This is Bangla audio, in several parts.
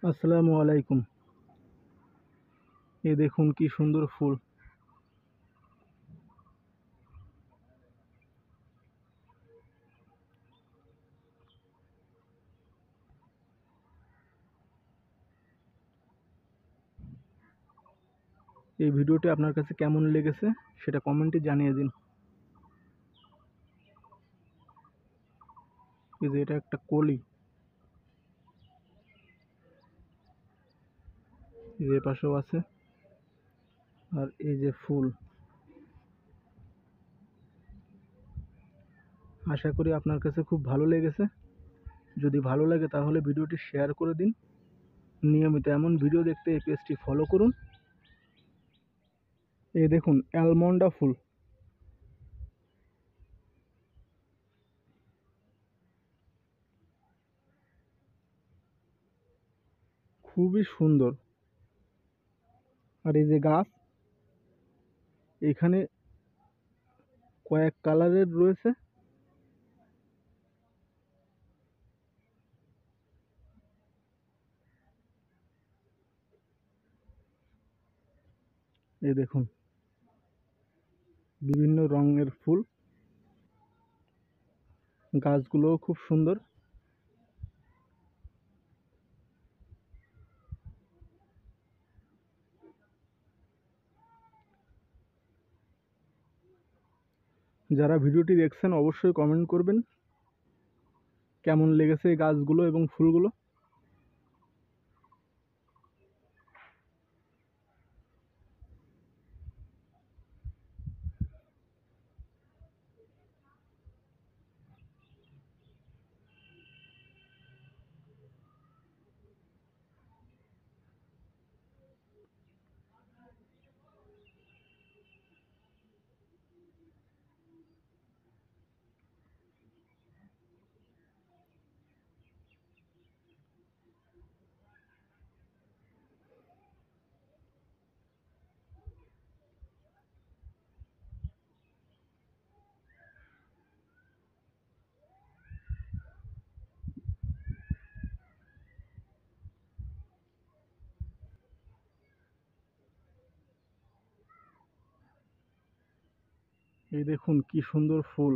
আসসালামু আলাইকুম। এ দেখুন কি সুন্দর ফুল। এই ভিডিওটি আপনার কাছে কেমন লেগেছে সেটা কমেন্টে জানিয়ে দিন। এই যে এটা একটা কলি, এই যে পাশেও আছে, আর এই যে ফুল। আশা করি আপনার কাছে খুব ভালো লেগেছে। যদি ভালো লাগে তাহলে ভিডিওটি শেয়ার করে দিন। নিয়মিত এমন ভিডিও দেখতে এই পেজটি ফলো করুন। এই দেখুন অ্যালমন্ডা ফুল, খুবই সুন্দর। আর এই যে গাছ, এখানে কয়েক কালারের রয়েছে। এই দেখুন বিভিন্ন রঙের ফুল। গাছগুলোও খুব সুন্দর। যারা ভিডিওটি দেখছেন অবশ্যই কমেন্ট করবেন কেমন লেগেছে এই গাছগুলো এবং ফুলগুলো। এই দেখুন কি সুন্দর ফুল।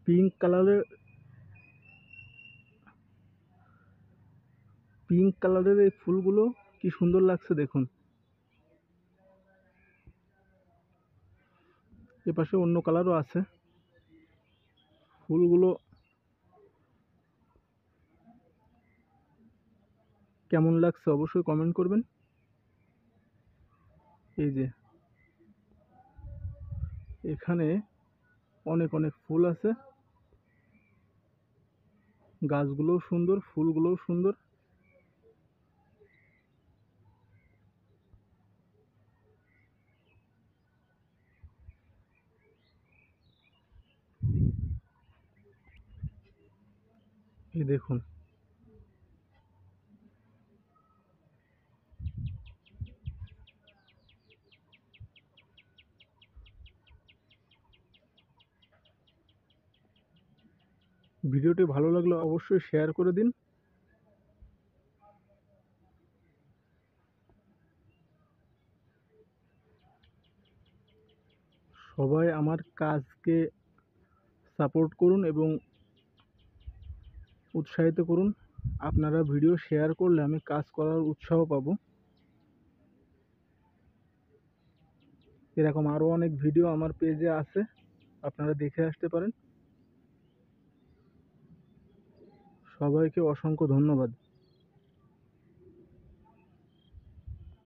পিঙ্ক কালারের এই ফুলগুলো কি সুন্দর লাগছে দেখুন। এপাশে অন্য কালারও আছে। ফুলগুলো কেমন লাগছে অবশ্যই কমেন্ট করবেন। এই যে এখানে অনেক অনেক ফুল আছে। গাছগুলোও সুন্দর, ফুলগুলোও সুন্দর। এই দেখুন ভিডিওটি ভালো লাগলে অবশ্যই শেয়ার করে দিন। সবাই আমার কাজকে সাপোর্ট করুন এবং উৎসাহিত করুন। আপনারা ভিডিও শেয়ার করলে আমি কাজ করার উৎসাহ পাবো। এরকম আরও অনেক ভিডিও আমার পেজে আছে, আপনারা দেখে আসতে পারেন। সবাইকে অসংখ্য ধন্যবাদ।